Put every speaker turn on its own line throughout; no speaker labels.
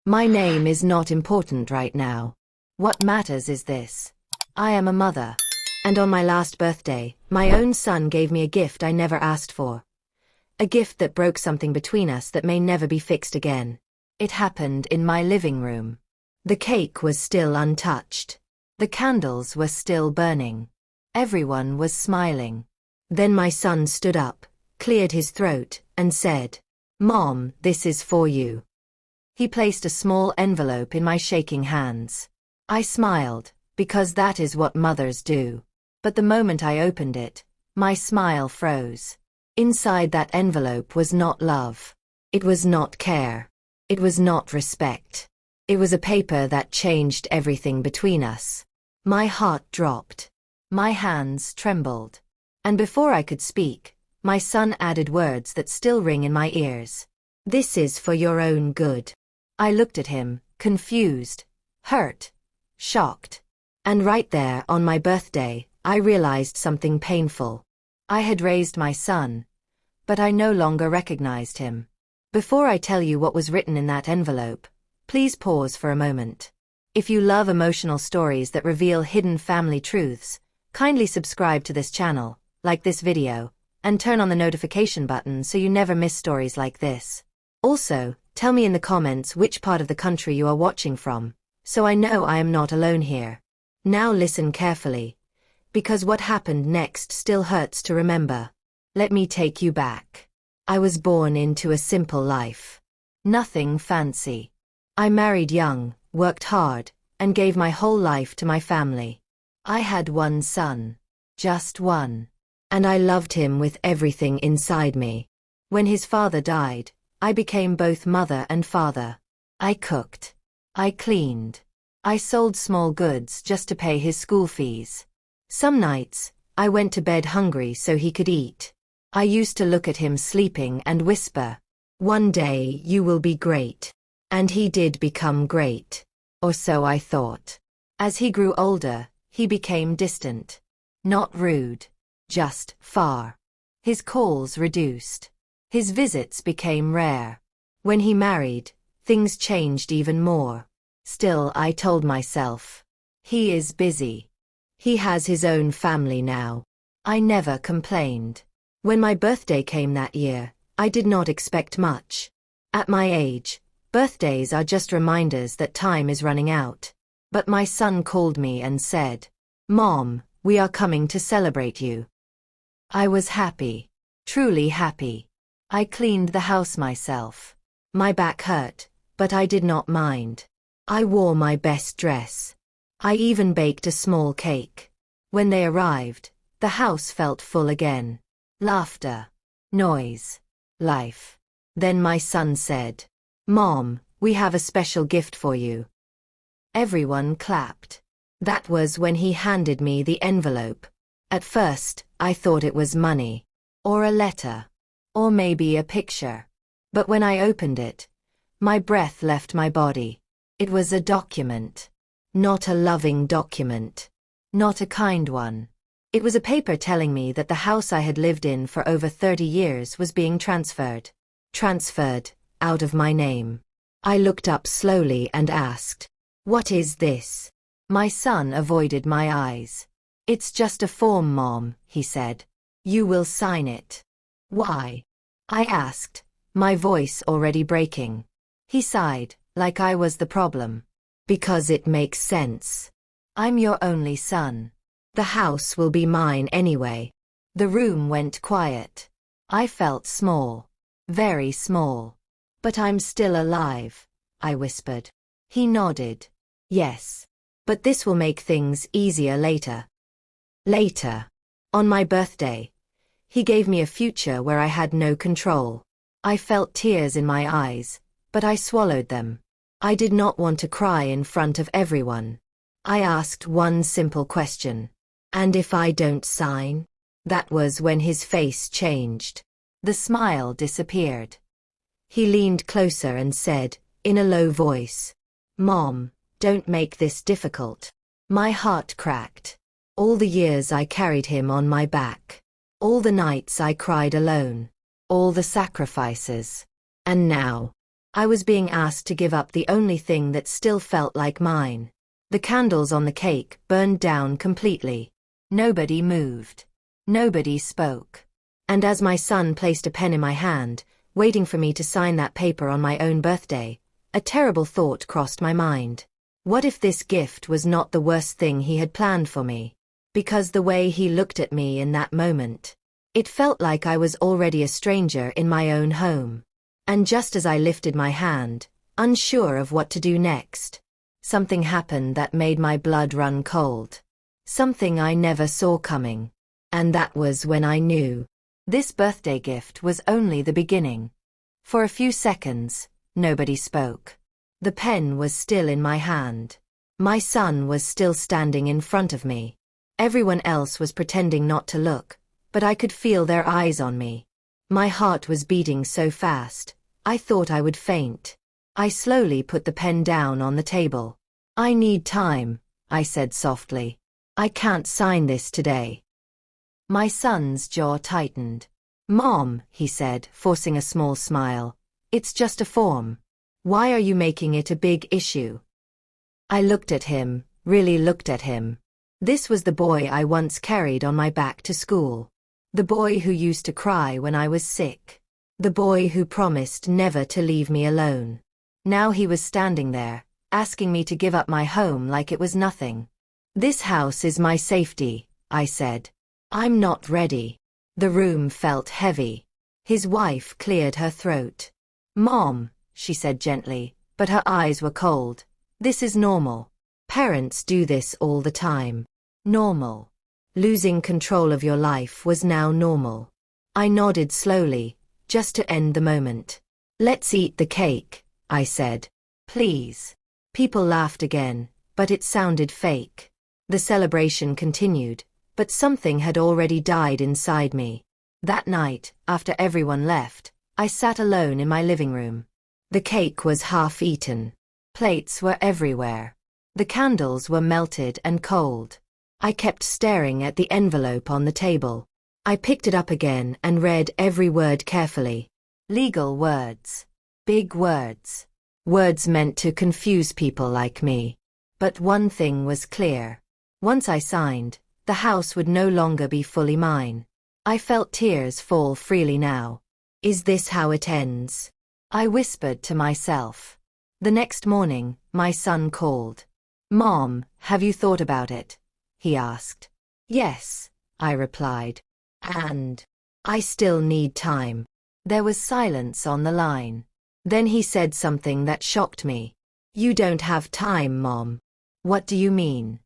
My name is not important right now. What matters is this. I am a mother. And on my last birthday, my own son gave me a gift I never asked for. A gift that broke something between us that may never be fixed again. It happened in my living room. The cake was still untouched. The candles were still burning. Everyone was smiling. Then my son stood up, cleared his throat, and said, "Mom, this is for you." He placed a small envelope in my shaking hands. I smiled, because that is what mothers do. But the moment I opened it, my smile froze. Inside that envelope was not love. It was not care. It was not respect. It was a paper that changed everything between us. My heart dropped. My hands trembled. And before I could speak, my son added words that still ring in my ears. "This is for your own good." I looked at him, confused, hurt, shocked. And right there, on my birthday, I realized something painful. I had raised my son, but I no longer recognized him. Before I tell you what was written in that envelope, please pause for a moment. If you love emotional stories that reveal hidden family truths, kindly subscribe to this channel, like this video, and turn on the notification button so you never miss stories like this. Also, tell me in the comments which part of the country you are watching from, so I know I am not alone here. Now listen carefully, because what happened next still hurts to remember. Let me take you back. I was born into a simple life. Nothing fancy. I married young, worked hard, and gave my whole life to my family. I had one son. Just one. And I loved him with everything inside me. When his father died, I became both mother and father. I cooked. I cleaned. I sold small goods just to pay his school fees. Some nights, I went to bed hungry so he could eat. I used to look at him sleeping and whisper, "One day you will be great." And he did become great. Or so I thought. As he grew older, he became distant. Not rude. Just far. His calls reduced. His visits became rare. When he married, things changed even more. Still, I told myself, he is busy. He has his own family now. I never complained. When my birthday came that year, I did not expect much. At my age, birthdays are just reminders that time is running out. But my son called me and said, "Mom, we are coming to celebrate you." I was happy. Truly happy. I cleaned the house myself. My back hurt, but I did not mind. I wore my best dress. I even baked a small cake. When they arrived, the house felt full again. Laughter. Noise. Life. Then my son said, "Mom, we have a special gift for you." Everyone clapped. That was when he handed me the envelope. At first, I thought it was money. Or a letter. Or maybe a picture. But when I opened it, my breath left my body. It was a document. Not a loving document. Not a kind one. It was a paper telling me that the house I had lived in for over 30 years was being transferred. Transferred, out of my name. I looked up slowly and asked, "What is this?" My son avoided my eyes. "It's just a form, Mom," he said. "You will sign it." "Why?" I asked, my voice already breaking. He sighed, like I was the problem. "Because it makes sense. I'm your only son. The house will be mine anyway." The room went quiet. I felt small. Very small. "But I'm still alive," I whispered. He nodded. "Yes. But this will make things easier later." Later. On my birthday. He gave me a future where I had no control. I felt tears in my eyes, but I swallowed them. I did not want to cry in front of everyone. I asked one simple question. "And if I don't sign?" That was when his face changed. The smile disappeared. He leaned closer and said, in a low voice, "Mom, don't make this difficult." My heart cracked. All the years I carried him on my back. All the nights I cried alone. All the sacrifices. And now, I was being asked to give up the only thing that still felt like mine. The candles on the cake burned down completely. Nobody moved. Nobody spoke. And as my son placed a pen in my hand, waiting for me to sign that paper on my own birthday, a terrible thought crossed my mind. What if this gift was not the worst thing he had planned for me? Because the way he looked at me in that moment, it felt like I was already a stranger in my own home. And just as I lifted my hand, unsure of what to do next, something happened that made my blood run cold. Something I never saw coming. And that was when I knew. This birthday gift was only the beginning. For a few seconds, nobody spoke. The pen was still in my hand. My son was still standing in front of me. Everyone else was pretending not to look, but I could feel their eyes on me. My heart was beating so fast, I thought I would faint. I slowly put the pen down on the table. I need time, I said softly. I can't sign this today. My son's jaw tightened. Mom, he said, forcing a small smile. It's just a form. Why are you making it a big issue? I looked at him, really looked at him. This was the boy I once carried on my back to school. The boy who used to cry when I was sick. The boy who promised never to leave me alone. Now he was standing there, asking me to give up my home like it was nothing. This house is my safety, I said. I'm not ready. The room felt heavy. His wife cleared her throat. Mom, she said gently, but her eyes were cold. This is normal. Parents do this all the time. Normal. Losing control of your life was now normal. I nodded slowly, just to end the moment. Let's eat the cake, I said. Please. People laughed again, but it sounded fake. The celebration continued, but something had already died inside me. That night, after everyone left, I sat alone in my living room. The cake was half eaten. Plates were everywhere. The candles were melted and cold. I kept staring at the envelope on the table. I picked it up again and read every word carefully. Legal words. Big words. Words meant to confuse people like me. But one thing was clear. Once I signed, the house would no longer be fully mine. I felt tears fall freely now. Is this how it ends? I whispered to myself. The next morning, my son called. Mom, have you thought about it? He asked. Yes, I replied. And I still need time. There was silence on the line. Then he said something that shocked me. You don't have time, Mom. What do you mean?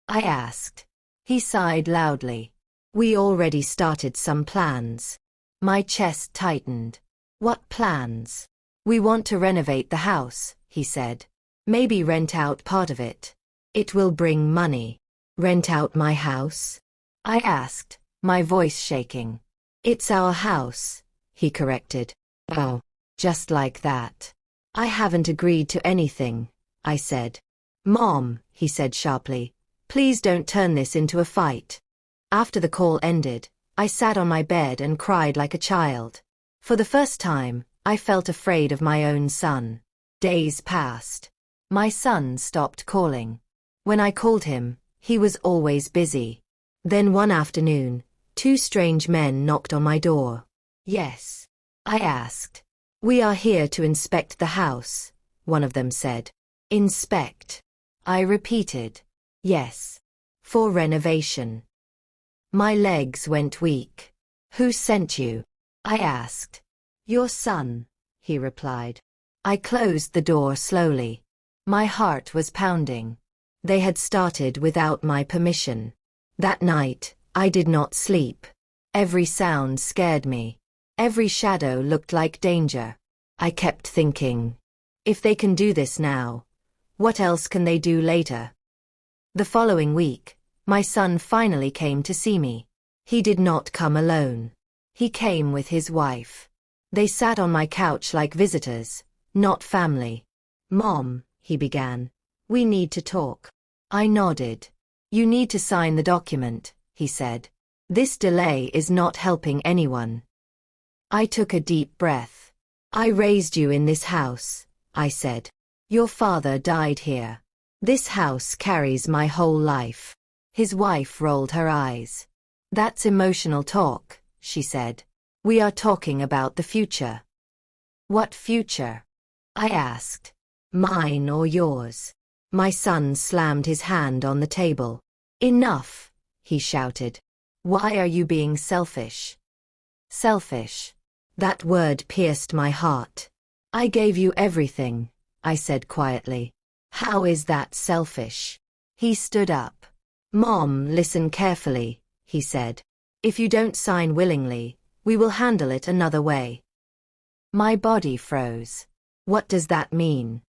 I asked. He sighed loudly. We already started some plans. My chest tightened. What plans? We want to renovate the house, he said. Maybe rent out part of it. It will bring money. Rent out my house? I asked, my voice shaking. It's our house, he corrected. Oh, just like that. I haven't agreed to anything, I said. Mom, he said sharply, please don't turn this into a fight. After the call ended, I sat on my bed and cried like a child. For the first time, I felt afraid of my own son. Days passed. My son stopped calling. When I called him, he was always busy. Then one afternoon, two strange men knocked on my door. Yes, I asked. We are here to inspect the house, one of them said. Inspect? I repeated. Yes. For renovation. My legs went weak. Who sent you? I asked. Your son, he replied. I closed the door slowly. My heart was pounding. They had started without my permission. That night, I did not sleep. Every sound scared me. Every shadow looked like danger. I kept thinking, if they can do this now, what else can they do later? The following week, my son finally came to see me. He did not come alone. He came with his wife. They sat on my couch like visitors, not family. Mom, he began, we need to talk. I nodded. You need to sign the document, he said. This delay is not helping anyone. I took a deep breath. I raised you in this house, I said. Your father died here. This house carries my whole life. His wife rolled her eyes. That's emotional talk, she said. We are talking about the future. What future? I asked. Mine or yours? My son slammed his hand on the table. Enough, he shouted. Why are you being selfish? Selfish. That word pierced my heart. I gave you everything, I said quietly. How is that selfish? He stood up. Mom, listen carefully, he said. If you don't sign willingly, we will handle it another way. My body froze. What does that mean?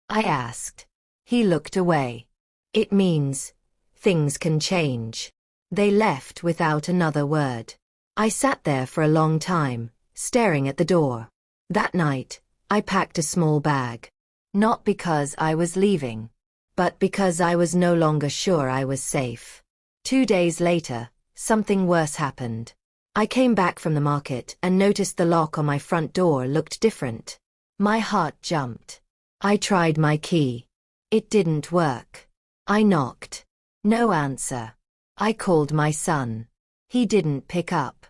I asked. He looked away. It means things can change. They left without another word. I sat there for a long time, staring at the door. That night, I packed a small bag. Not because I was leaving, but because I was no longer sure I was safe. 2 days later, something worse happened. I came back from the market and noticed the lock on my front door looked different. My heart jumped. I tried my key. It didn't work. I knocked. No answer. I called my son. He didn't pick up.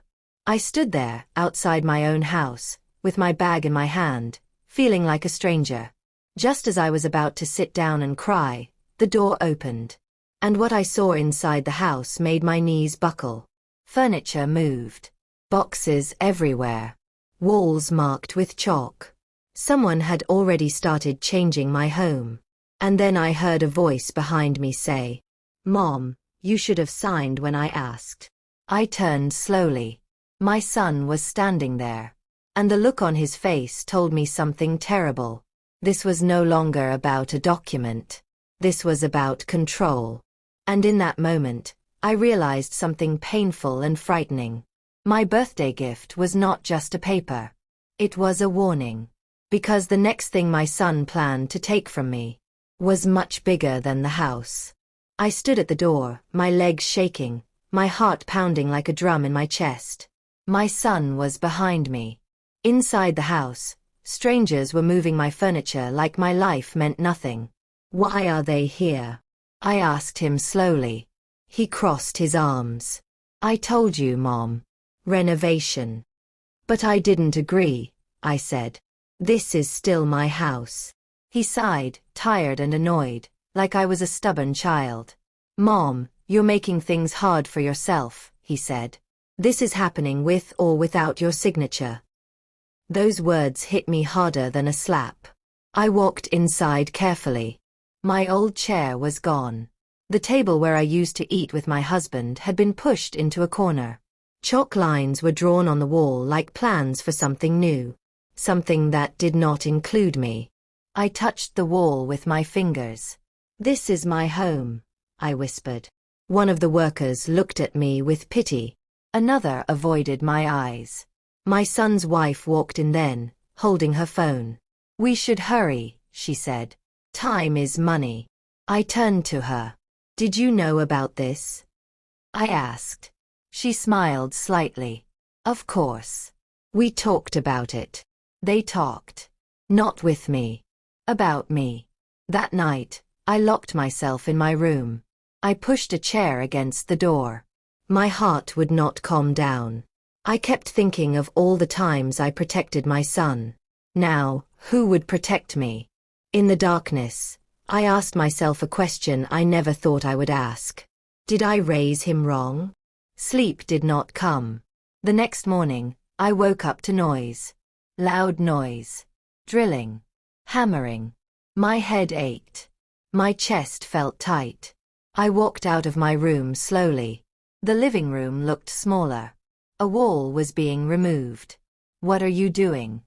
I stood there, outside my own house, with my bag in my hand, feeling like a stranger. Just as I was about to sit down and cry, the door opened. And what I saw inside the house made my knees buckle. Furniture moved. Boxes everywhere. Walls marked with chalk. Someone had already started changing my home. And then I heard a voice behind me say, Mom, you should have signed when I asked. I turned slowly. My son was standing there. And the look on his face told me something terrible. This was no longer about a document. This was about control. And in that moment, I realized something painful and frightening. My birthday gift was not just a paper. It was a warning. Because the next thing my son planned to take from me was much bigger than the house. I stood at the door, my legs shaking, my heart pounding like a drum in my chest. My son was behind me. Inside the house, strangers were moving my furniture like my life meant nothing. Why are they here? I asked him slowly. He crossed his arms. I told you, Mom. Renovation. But I didn't agree, I said. This is still my house. He sighed, tired and annoyed, like I was a stubborn child. Mom, you're making things hard for yourself, he said. This is happening with or without your signature. Those words hit me harder than a slap. I walked inside carefully. My old chair was gone. The table where I used to eat with my husband had been pushed into a corner. Chalk lines were drawn on the wall like plans for something new. Something that did not include me. I touched the wall with my fingers. This is my home, I whispered. One of the workers looked at me with pity. Another avoided my eyes. My son's wife walked in then, holding her phone. We should hurry, she said. Time is money. I turned to her. Did you know about this? I asked. She smiled slightly. Of course. We talked about it. They talked. Not with me. About me. That night, I locked myself in my room. I pushed a chair against the door. My heart would not calm down. I kept thinking of all the times I protected my son. Now, who would protect me? In the darkness, I asked myself a question I never thought I would ask. Did I raise him wrong? Sleep did not come. The next morning, I woke up to noise. Loud noise. Drilling. Hammering. My head ached. My chest felt tight. I walked out of my room slowly. The living room looked smaller. A wall was being removed. What are you doing?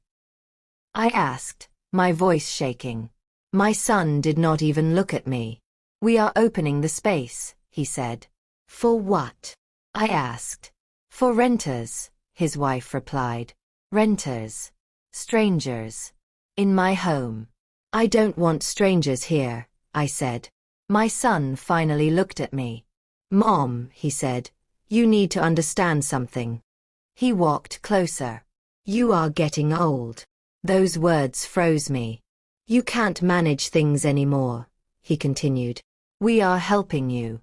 I asked, my voice shaking. My son did not even look at me. We are opening the space, he said. For what? I asked. For renters, his wife replied. Renters. Strangers. In my home. I don't want strangers here, I said. My son finally looked at me. Mom, he said, you need to understand something. He walked closer. You are getting old. Those words froze me. You can't manage things anymore, he continued. We are helping you.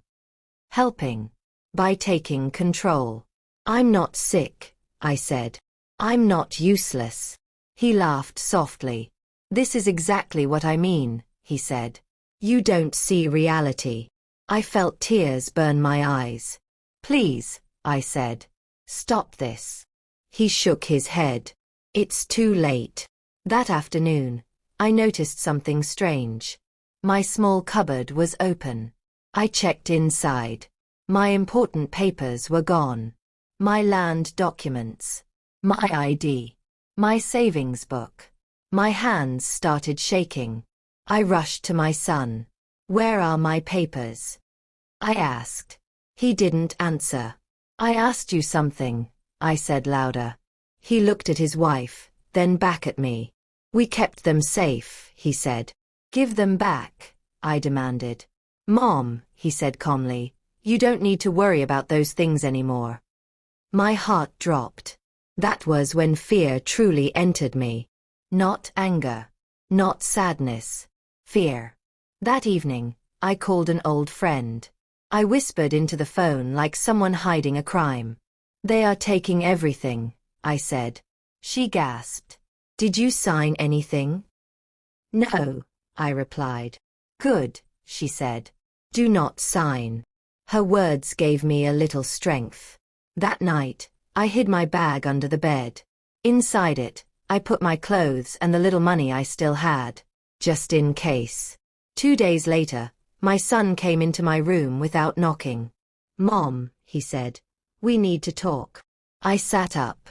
Helping. By taking control. I'm not sick, I said. I'm not useless. He laughed softly. This is exactly what I mean, he said. You don't see reality. I felt tears burn my eyes. Please, I said. Stop this. He shook his head. It's too late. That afternoon, I noticed something strange. My small cupboard was open. I checked inside. My important papers were gone. My land documents. My ID. My savings book. My hands started shaking. I rushed to my son. Where are my papers? I asked. He didn't answer. I asked you something, I said louder. He looked at his wife, then back at me. We kept them safe, he said. Give them back, I demanded. Mom, he said calmly, you don't need to worry about those things anymore. My heart dropped. That was when fear truly entered me. Not anger. Not sadness. Fear. That evening, I called an old friend. I whispered into the phone like someone hiding a crime. They are taking everything, I said. She gasped. Did you sign anything? No, I replied. Good, she said. Do not sign. Her words gave me a little strength. That night, I hid my bag under the bed. Inside it, I put my clothes and the little money I still had, just in case. 2 days later, my son came into my room without knocking. Mom, he said, we need to talk. I sat up.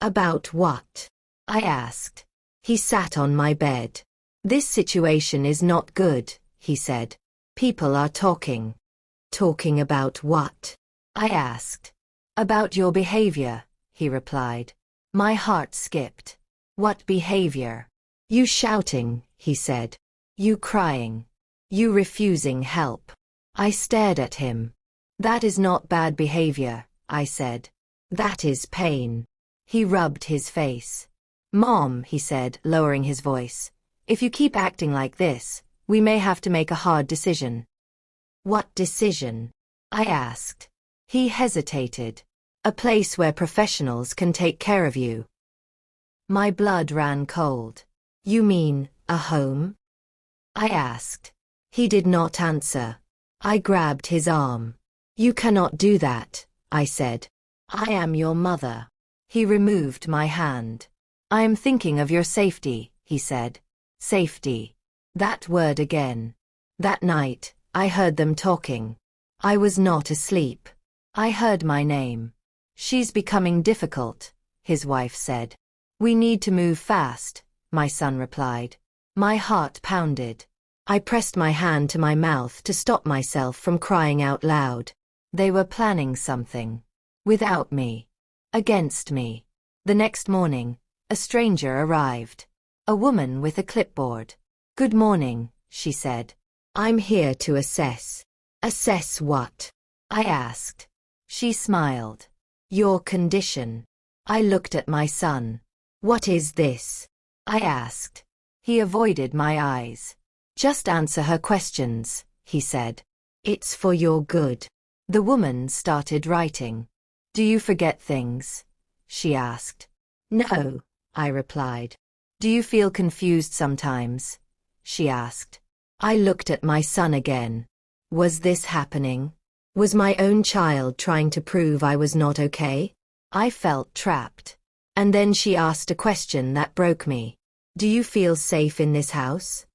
About what? I asked. He sat on my bed. This situation is not good, he said. People are talking. Talking about what? I asked. About your behavior, he replied. My heart skipped. What behavior? You shouting, he said. You crying. You refusing help. I stared at him. That is not bad behavior, I said. That is pain. He rubbed his face. Mom, he said, lowering his voice. If you keep acting like this, we may have to make a hard decision. What decision? I asked. He hesitated. A place where professionals can take care of you. My blood ran cold. You mean, a home? I asked. He did not answer. I grabbed his arm. You cannot do that, I said. I am your mother. He removed my hand. I am thinking of your safety, he said. Safety. That word again. That night, I heard them talking. I was not asleep. I heard my name. She's becoming difficult, his wife said. We need to move fast, my son replied. My heart pounded. I pressed my hand to my mouth to stop myself from crying out loud. They were planning something. Without me. Against me. The next morning, a stranger arrived. A woman with a clipboard. Good morning, she said. I'm here to assess. Assess what? I asked. She smiled. Your condition. I looked at my son. What is this? I asked. He avoided my eyes. Just answer her questions, he said. It's for your good. The woman started writing. Do you forget things? She asked. No, I replied. Do you feel confused sometimes? She asked. I looked at my son again. Was this happening? Was my own child trying to prove I was not okay? I felt trapped. And then she asked a question that broke me. Do you feel safe in this house?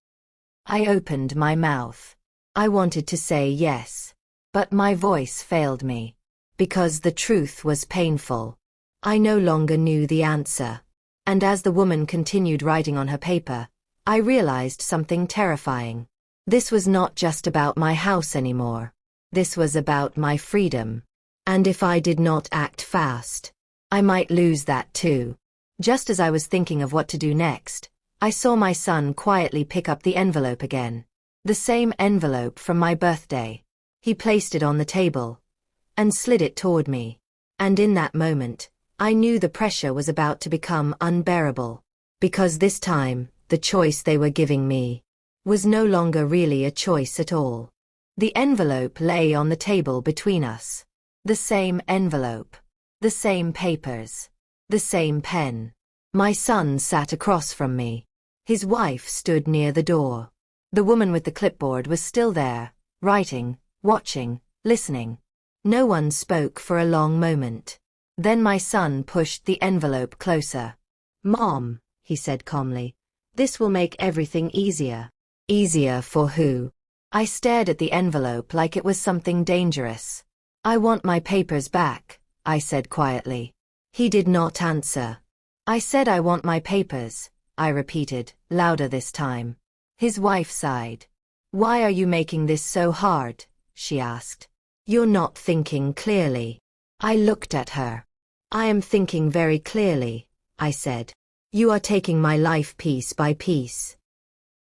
I opened my mouth. I wanted to say yes. But my voice failed me. Because the truth was painful. I no longer knew the answer. And as the woman continued writing on her paper, I realized something terrifying. This was not just about my house anymore. This was about my freedom. And if I did not act fast, I might lose that too. Just as I was thinking of what to do next, I saw my son quietly pick up the envelope again. The same envelope from my birthday. He placed it on the table and slid it toward me. And in that moment, I knew the pressure was about to become unbearable. Because this time, the choice they were giving me was no longer really a choice at all. The envelope lay on the table between us. The same envelope. The same papers. The same pen. My son sat across from me. His wife stood near the door. The woman with the clipboard was still there, writing, watching, listening. No one spoke for a long moment. Then my son pushed the envelope closer. "Mom," he said calmly, "this will make everything easier." Easier for who? I stared at the envelope like it was something dangerous. "I want my papers back," I said quietly. He did not answer. "I said I want my papers," I repeated, louder this time. His wife sighed. "Why are you making this so hard?" she asked. "You're not thinking clearly." I looked at her. "I am thinking very clearly," I said. "You are taking my life piece by piece."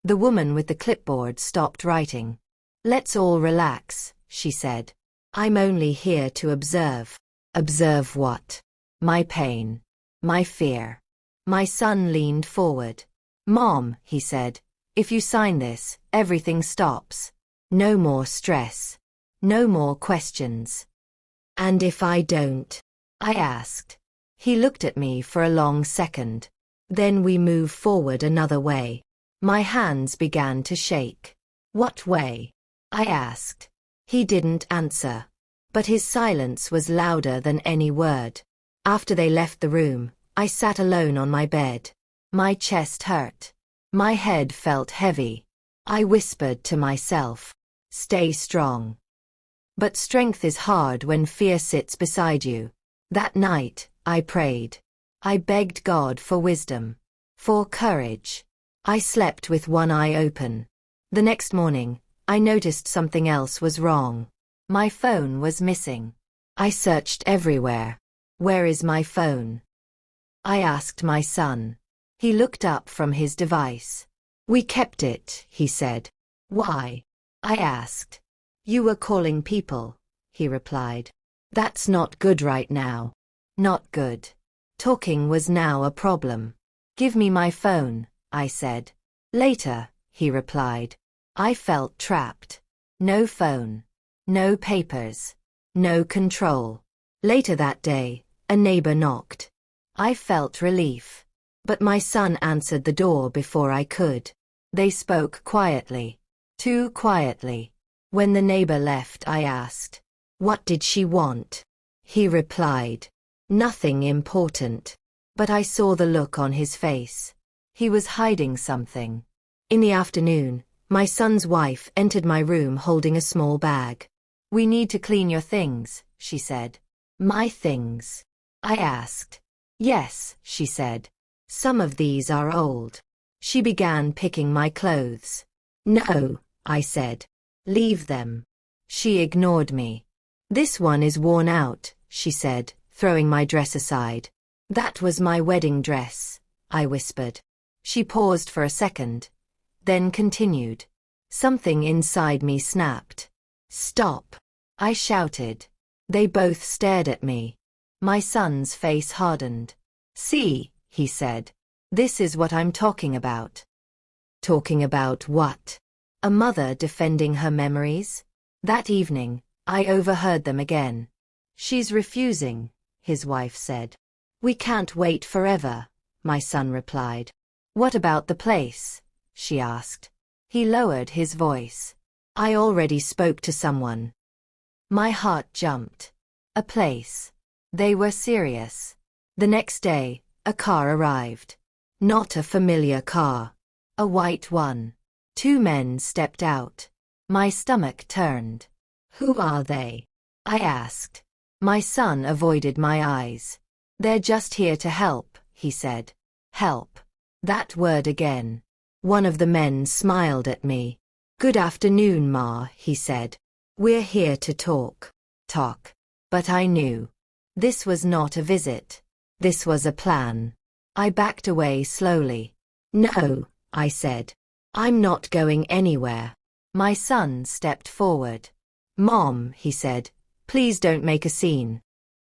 The woman with the clipboard stopped writing. "Let's all relax," she said. "I'm only here to observe." Observe what? My pain. My fear. My son leaned forward. "Mom," he said, "if you sign this, everything stops. No more stress. No more questions." "And if I don't?" I asked. He looked at me for a long second. "Then we move forward another way." My hands began to shake. "What way?" I asked. He didn't answer. But his silence was louder than any word. After they left the room, I sat alone on my bed. My chest hurt. My head felt heavy. I whispered to myself, "Stay strong." But strength is hard when fear sits beside you. That night, I prayed. I begged God for wisdom. For courage. I slept with one eye open. The next morning, I noticed something else was wrong. My phone was missing. I searched everywhere. "Where is my phone?" I asked my son. He looked up from his device. "We kept it," he said. "Why?" I asked. "You were calling people," he replied. "That's not good right now." Not good. Talking was now a problem. "Give me my phone," I said. "Later," he replied. I felt trapped. No phone. No papers. No control. Later that day, a neighbor knocked. I felt relief. But my son answered the door before I could. They spoke quietly. Too quietly. When the neighbor left, I asked, "What did she want?" He replied, "Nothing important." But I saw the look on his face. He was hiding something. In the afternoon, my son's wife entered my room holding a small bag. "We need to clean your things," she said. "My things?" I asked. "Yes," she said. "Some of these are old." She began picking my clothes. "No," I said. "Leave them." She ignored me. "This one is worn out," she said, throwing my dress aside. "That was my wedding dress," I whispered. She paused for a second, then continued. Something inside me snapped. "Stop!" I shouted. They both stared at me. My son's face hardened. "See," he said. "This is what I'm talking about." Talking about what? A mother defending her memories? That evening, I overheard them again. "She's refusing," his wife said. "We can't wait forever," my son replied. "What about the place?" she asked. He lowered his voice. "I already spoke to someone." My heart jumped. A place. They were serious. The next day, a car arrived. Not a familiar car. A white one. 2 men stepped out. My stomach turned. "Who are they?" I asked. My son avoided my eyes. "They're just here to help," he said. Help. That word again. One of the men smiled at me. "Good afternoon, Ma," he said. "We're here to talk." Talk. But I knew. This was not a visit. This was a plan. I backed away slowly. "No," I said. "I'm not going anywhere." My son stepped forward. "Mom," he said, "please don't make a scene."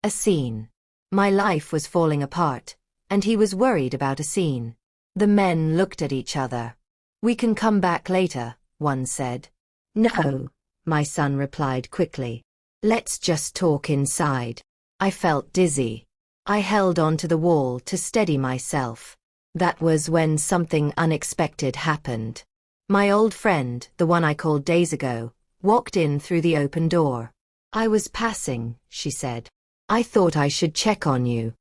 A scene. My life was falling apart, and he was worried about a scene. The men looked at each other. "We can come back later," one said. "No," my son replied quickly. "Let's just talk inside." I felt dizzy. I held onto the wall to steady myself. That was when something unexpected happened. My old friend, the one I called days ago, walked in through the open door. "I was passing," she said. "I thought I should check on you."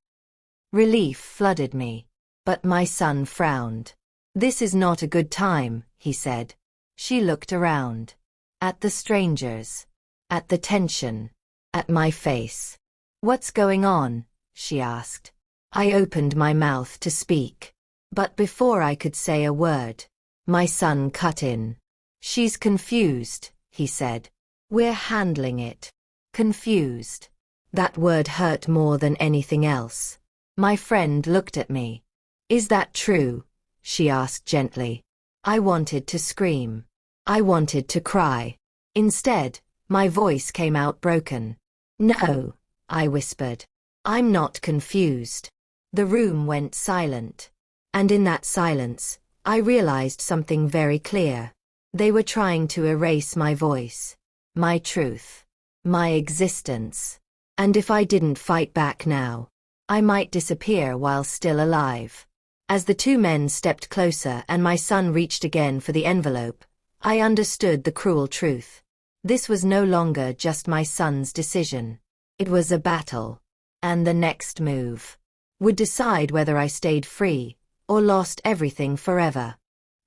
Relief flooded me. But my son frowned. "This is not a good time," he said. She looked around. At the strangers. At the tension. At my face. "What's going on?" she asked. I opened my mouth to speak. But before I could say a word, my son cut in. "She's confused," he said. "We're handling it." Confused. That word hurt more than anything else. My friend looked at me. "Is that true?" she asked gently. I wanted to scream. I wanted to cry. Instead, my voice came out broken. "No," I whispered. "I'm not confused." The room went silent. And in that silence, I realized something very clear. They were trying to erase my voice, my truth, my existence. And if I didn't fight back now, I might disappear while still alive. As the two men stepped closer and my son reached again for the envelope, I understood the cruel truth. This was no longer just my son's decision. It was a battle. And the next move would decide whether I stayed free or lost everything forever.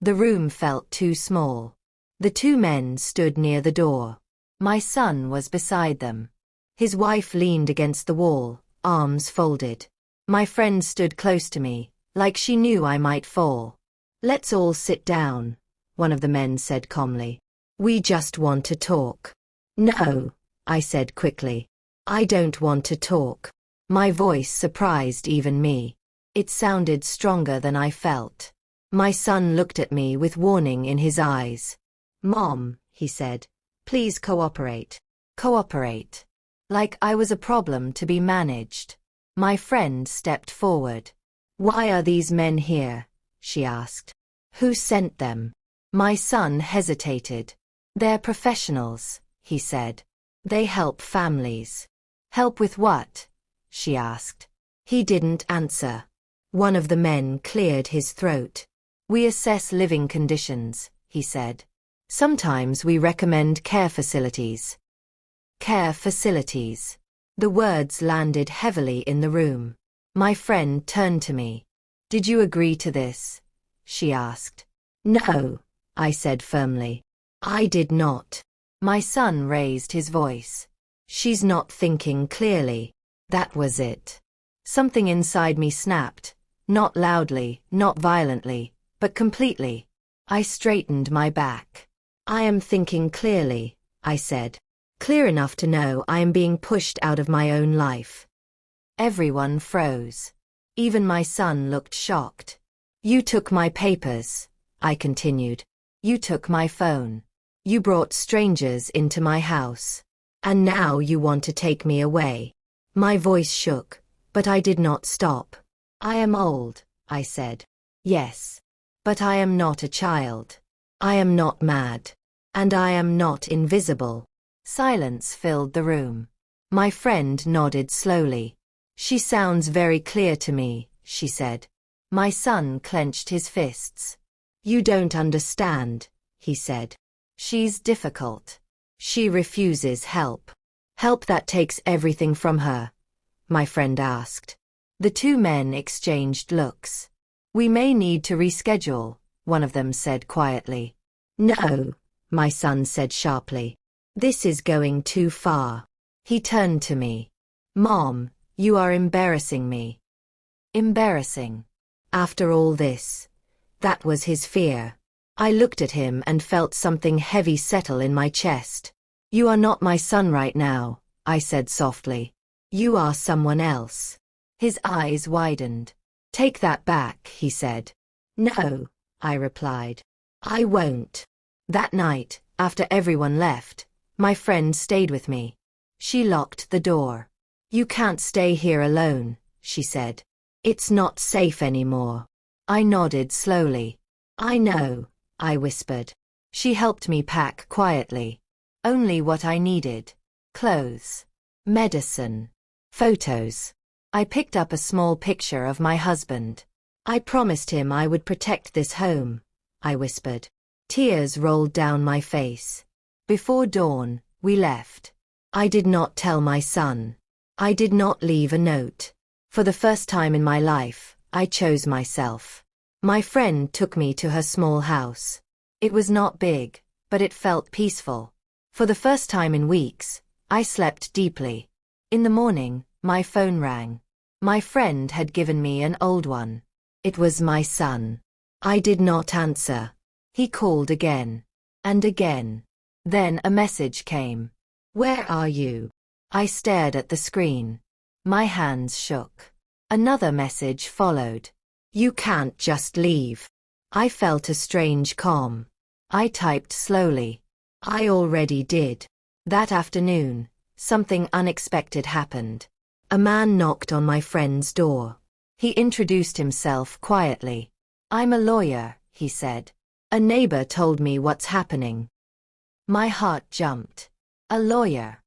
The room felt too small. The two men stood near the door. My son was beside them. His wife leaned against the wall, arms folded. My friend stood close to me, like she knew I might fall. "Let's all sit down," one of the men said calmly. "We just want to talk." "No," I said quickly. "I don't want to talk." My voice surprised even me. It sounded stronger than I felt. My son looked at me with warning in his eyes. "Mom," he said, "please cooperate." Cooperate. Like I was a problem to be managed. My friend stepped forward. "Why are these men here?" she asked. "Who sent them?" My son hesitated. "They're professionals," he said. "They help families." "Help with what?" she asked. He didn't answer. One of the men cleared his throat. "We assess living conditions," he said. "Sometimes we recommend care facilities." Care facilities. The words landed heavily in the room. My friend turned to me. "Did you agree to this?" she asked. "No," I said firmly. "I did not." My son raised his voice. "She's not thinking clearly." That was it. Something inside me snapped. Not loudly, not violently, but completely. I straightened my back. "I am thinking clearly," I said. "Clear enough to know I am being pushed out of my own life." Everyone froze. Even my son looked shocked. "You took my papers," I continued. "You took my phone. You brought strangers into my house. And now you want to take me away." My voice shook, but I did not stop. "I am old," I said. "Yes. But I am not a child. I am not mad. And I am not invisible." Silence filled the room. My friend nodded slowly. "She sounds very clear to me," she said. My son clenched his fists. "You don't understand," he said. "She's difficult. She refuses help." "Help that takes everything from her?" my friend asked. The two men exchanged looks. "We may need to reschedule," one of them said quietly. "No," my son said sharply. "This is going too far." He turned to me. "Mom, you are embarrassing me." Embarrassing. After all this. That was his fear. I looked at him and felt something heavy settle in my chest. "You are not my son right now," I said softly. "You are someone else." His eyes widened. "Take that back," he said. "No," I replied. "I won't." That night, after everyone left, my friend stayed with me. She locked the door. "You can't stay here alone," she said. "It's not safe anymore." I nodded slowly. I know, I whispered. She helped me pack quietly. Only what I needed. Clothes. Medicine. Photos. I picked up a small picture of my husband. I promised him I would protect this home, I whispered. Tears rolled down my face. Before dawn, we left. I did not tell my son. I did not leave a note. For the first time in my life, I chose myself. My friend took me to her small house. It was not big, but it felt peaceful. For the first time in weeks, I slept deeply. In the morning, my phone rang. My friend had given me an old one. It was my son. I did not answer. He called again. And again. Then a message came. Where are you? I stared at the screen. My hands shook. Another message followed. You can't just leave. I felt a strange calm. I typed slowly. I already did. That afternoon, something unexpected happened. A man knocked on my friend's door. He introduced himself quietly. I'm a lawyer, he said. A neighbor told me what's happening. My heart jumped. A lawyer?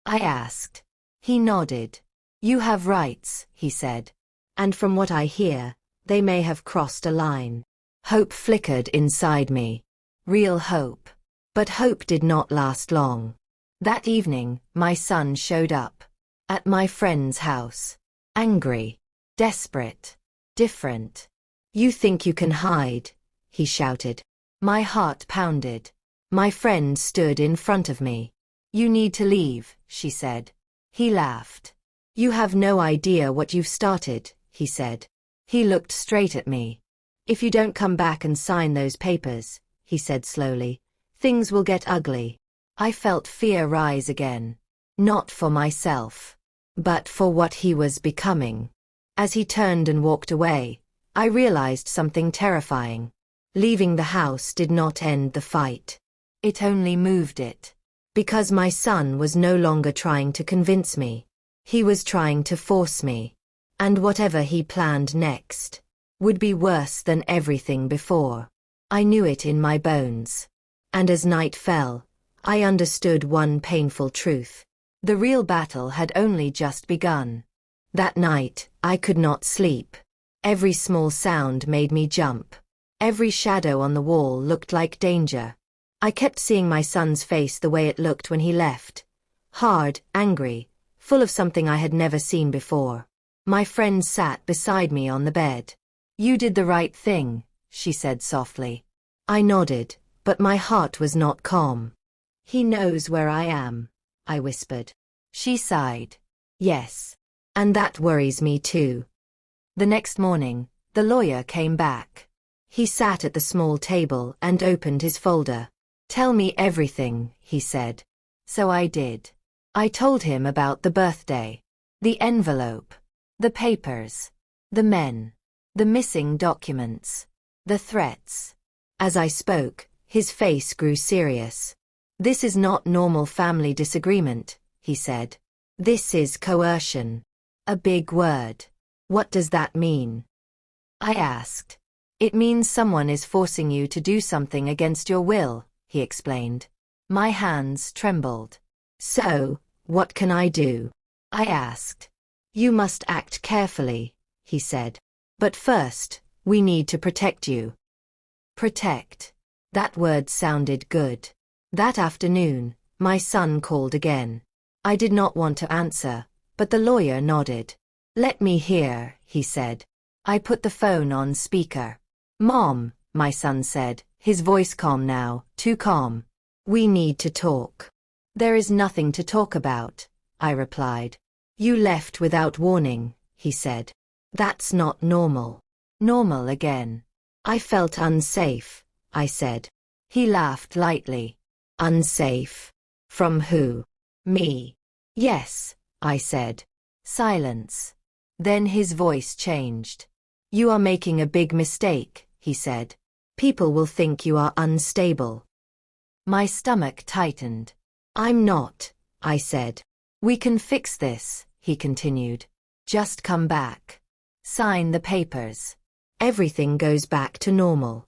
I asked. He nodded. You have rights, he said. And from what I hear, they may have crossed a line. Hope flickered inside me. Real hope. But hope did not last long. That evening, my son showed up. At my friend's house. Angry. Desperate. Different. You think you can hide? He shouted. My heart pounded. My friend stood in front of me. You need to leave, she said. He laughed. You have no idea what you've started, he said. He looked straight at me. If you don't come back and sign those papers, he said slowly, things will get ugly. I felt fear rise again. Not for myself, but for what he was becoming. As he turned and walked away, I realized something terrifying. Leaving the house did not end the fight. It only moved it. Because my son was no longer trying to convince me. He was trying to force me. And whatever he planned next would be worse than everything before. I knew it in my bones. And as night fell, I understood one painful truth. The real battle had only just begun. That night, I could not sleep. Every small sound made me jump. Every shadow on the wall looked like danger. I kept seeing my son's face the way it looked when he left. Hard, angry, full of something I had never seen before. My friend sat beside me on the bed. You did the right thing, she said softly. I nodded, but my heart was not calm. He knows where I am, I whispered. She sighed. Yes. And that worries me too. The next morning, the lawyer came back. He sat at the small table and opened his folder. Tell me everything, he said. So I did. I told him about the birthday, the envelope, the papers, the men, the missing documents, the threats. As I spoke, his face grew serious. This is not normal family disagreement, he said. This is coercion. A big word. What does that mean? I asked. It means someone is forcing you to do something against your will, he explained. My hands trembled. So, what can I do? I asked. You must act carefully, he said. But first, we need to protect you. Protect. That word sounded good. That afternoon, my son called again. I did not want to answer, but the lawyer nodded. Let me hear, he said. I put the phone on speaker. Mom, my son said, his voice calm now, too calm. We need to talk. There is nothing to talk about, I replied. You left without warning, he said. That's not normal. Normal again. I felt unsafe, I said. He laughed lightly. Unsafe? From who? Me. Yes, I said. Silence. Then his voice changed. You are making a big mistake, he said. People will think you are unstable. My stomach tightened. I'm not, I said. We can fix this, he continued. Just come back. Sign the papers. everything goes back to normal.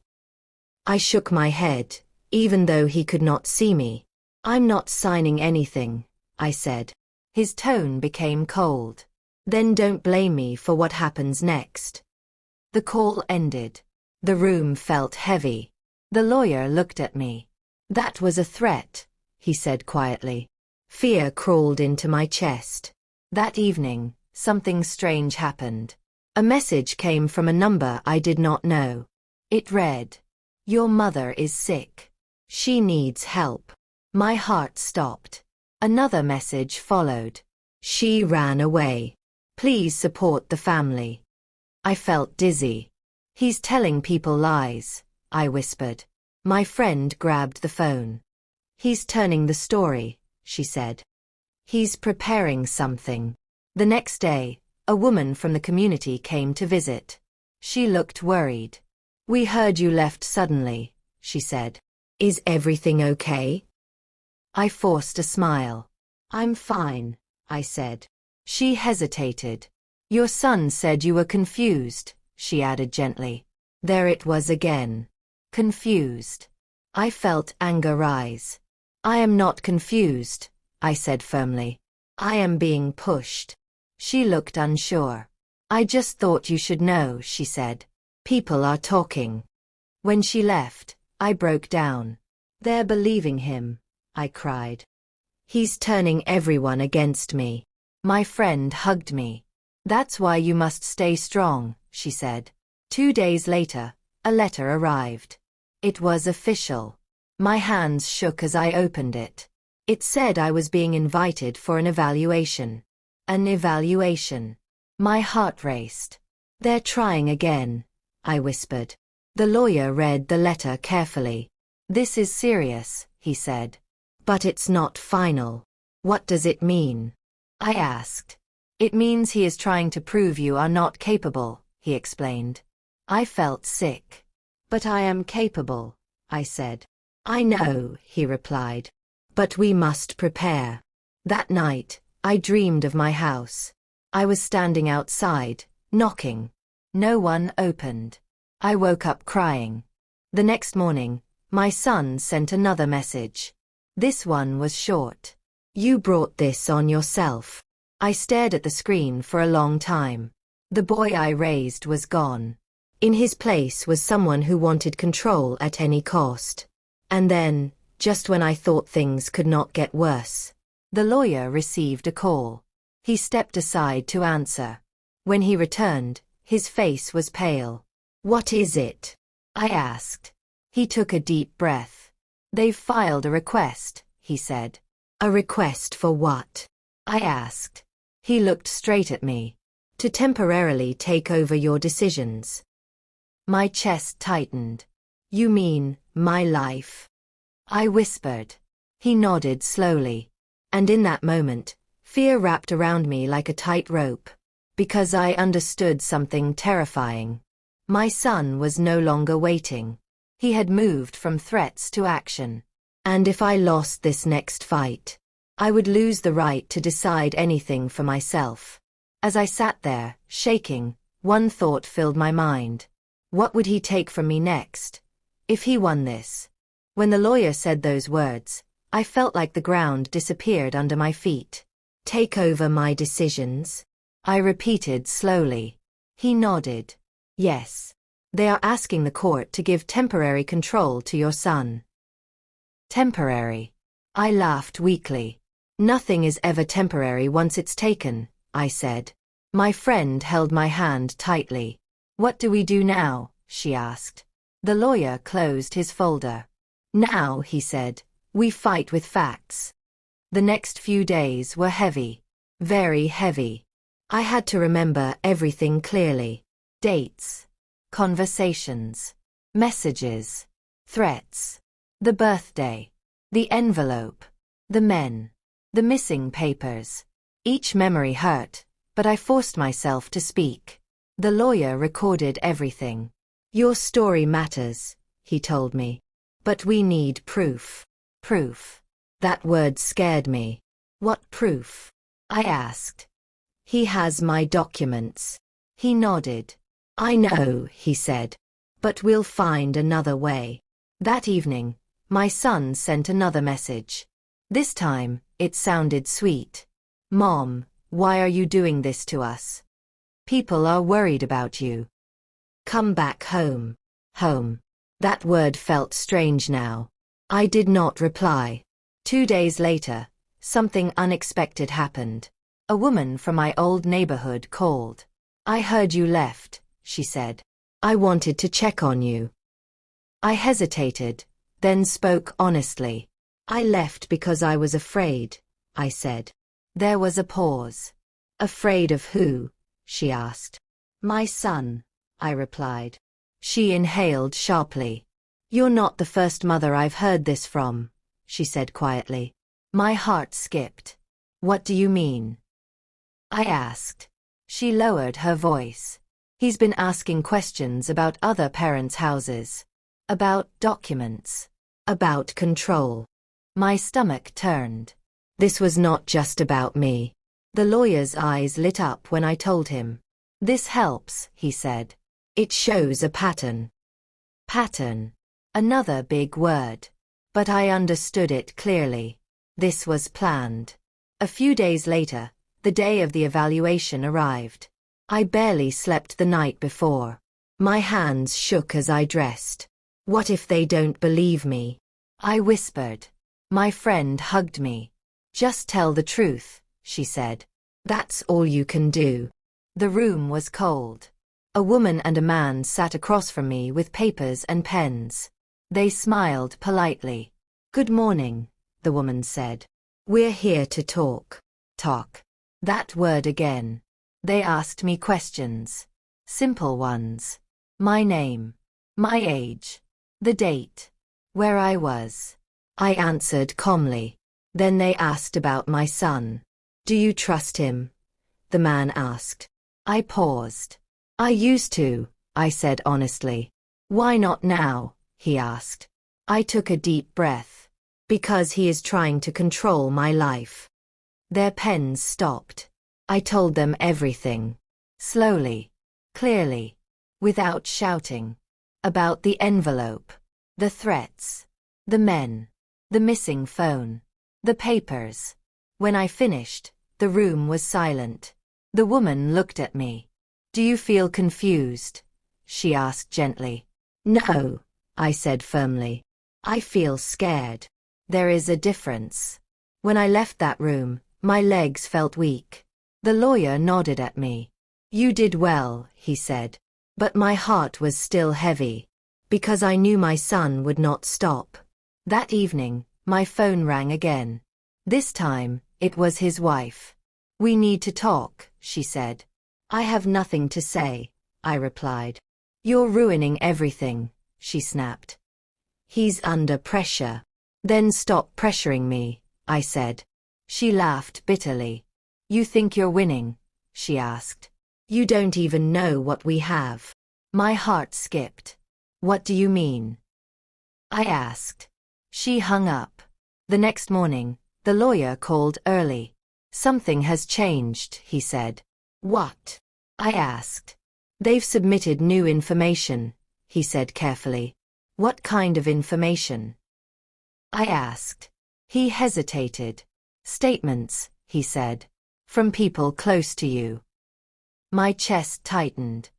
I shook my head, even though he could not see me. I'm not signing anything, I said. His tone became cold. Then don't blame me for what happens next. The call ended. The room felt heavy. The lawyer looked at me. That was a threat, he said quietly. Fear crawled into my chest. That evening, something strange happened. A message came from a number I did not know. It read, "Your mother is sick. She needs help." My heart stopped. Another message followed. "She ran away. Please support the family." I felt dizzy. "He's telling people lies," I whispered. My friend grabbed the phone. "He's turning the story," she said. "He's preparing something." The next day, a woman from the community came to visit. She looked worried. "We heard you left suddenly," she said. "Is everything okay?" I forced a smile. "I'm fine," I said. She hesitated. "Your son said you were confused," she added gently. There it was again. Confused. I felt anger rise. "I am not confused," I said firmly. "I am being pushed." She looked unsure. "I just thought you should know," she said. "People are talking." When she left, I broke down. "They're believing him," I cried. "He's turning everyone against me." My friend hugged me. "That's why you must stay strong," she said. 2 days later, a letter arrived. It was official. My hands shook as I opened it. It said I was being invited for an evaluation. An evaluation. My heart raced. "They're trying again," I whispered. The lawyer read the letter carefully. "This is serious," he said. "But it's not final." "What does it mean?" I asked. "It means he is trying to prove you are not capable," he explained. I felt sick. "But I am capable," I said. "I know," he replied. "But we must prepare." That night, I dreamed of my house. I was standing outside, knocking. No one opened. I woke up crying. The next morning, my son sent another message. This one was short. "You brought this on yourself." I stared at the screen for a long time. The boy I raised was gone. In his place was someone who wanted control at any cost. And then, just when I thought things could not get worse, the lawyer received a call. He stepped aside to answer. When he returned, his face was pale. "What is it?" I asked. He took a deep breath. "They've filed a request," he said. "A request for what?" I asked. He looked straight at me. "To temporarily take over your decisions." My chest tightened. "You mean, my life?" I whispered. He nodded slowly. And in that moment, fear wrapped around me like a tight rope. Because I understood something terrifying. My son was no longer waiting. He had moved from threats to action. And if I lost this next fight, I would lose the right to decide anything for myself. As I sat there, shaking, one thought filled my mind. What would he take from me next? If he won this? When the lawyer said those words, I felt like the ground disappeared under my feet. "Take over my decisions?" I repeated slowly. He nodded. "Yes. They are asking the court to give temporary control to your son." Temporary. I laughed weakly. "Nothing is ever temporary once it's taken," I said. My friend held my hand tightly. "What do we do now?" she asked. The lawyer closed his folder. "Now," he said, "we fight with facts." The next few days were heavy. Very heavy. I had to remember everything clearly. Dates. Conversations. Messages. Threats. The birthday. The envelope. The men. The missing papers. Each memory hurt, but I forced myself to speak. The lawyer recorded everything. "Your story matters," he told me. "But we need proof." Proof. That word scared me. "What proof?" I asked. "He has my documents." He nodded. I know, he said. But we'll find another way. That evening, my son sent another message. This time, it sounded sweet. Mom, why are you doing this to us? People are worried about you. Come back home. Home. That word felt strange now. I did not reply. 2 days later, something unexpected happened. A woman from my old neighborhood called. I heard you left, she said. I wanted to check on you. I hesitated, then spoke honestly. I left because I was afraid, I said. There was a pause. Afraid of who? She asked. My son, I replied. She inhaled sharply. You're not the first mother I've heard this from, she said quietly. My heart skipped. What do you mean? I asked. She lowered her voice. He's been asking questions about other parents' houses. About documents. About control. My stomach turned. This was not just about me. The lawyer's eyes lit up when I told him. This helps, he said. It shows a pattern. Pattern. Another big word. But I understood it clearly. This was planned. A few days later, the day of the evaluation arrived. I barely slept the night before. My hands shook as I dressed. What if they don't believe me? I whispered. My friend hugged me. Just tell the truth, she said. That's all you can do. The room was cold. A woman and a man sat across from me with papers and pens. They smiled politely. Good morning, the woman said. We're here to talk. Talk. That word again. They asked me questions. Simple ones. My name. My age. The date. Where I was. I answered calmly. Then they asked about my son. Do you trust him? The man asked. I paused. I used to, I said honestly. Why not now? He asked. I took a deep breath. Because he is trying to control my life. Their pens stopped. I told them everything. Slowly. Clearly. Without shouting. About the envelope. The threats. The men. The missing phone. The papers. When I finished, the room was silent. The woman looked at me. Do you feel confused? She asked gently. No, I said firmly. I feel scared. There is a difference. When I left that room, my legs felt weak. The lawyer nodded at me. You did well, he said. But my heart was still heavy. Because I knew my son would not stop. That evening, my phone rang again. This time, it was his wife. We need to talk, she said. I have nothing to say, I replied. You're ruining everything, she snapped. He's under pressure. Then stop pressuring me, I said. She laughed bitterly. You think you're winning? She asked. You don't even know what we have. My heart skipped. What do you mean? I asked. She hung up. The next morning, the lawyer called early. Something has changed, he said. What? I asked. They've submitted new information, he said carefully. What kind of information? I asked. He hesitated. Statements, he said. From people close to you. My chest tightened.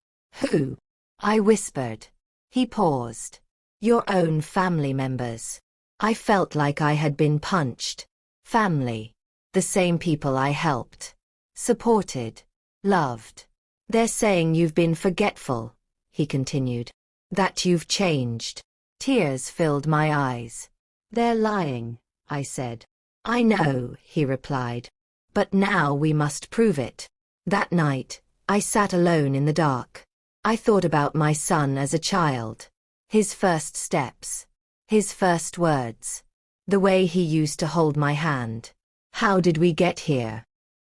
Who? I whispered. He paused. Your own family members. I felt like I had been punched. Family. The same people I helped. Supported. Loved. They're saying you've been forgetful, he continued. That you've changed. Tears filled my eyes. They're lying, I said. I know, he replied. But now we must prove it. That night, I sat alone in the dark. I thought about my son as a child. His first steps. His first words. The way he used to hold my hand. How did we get here?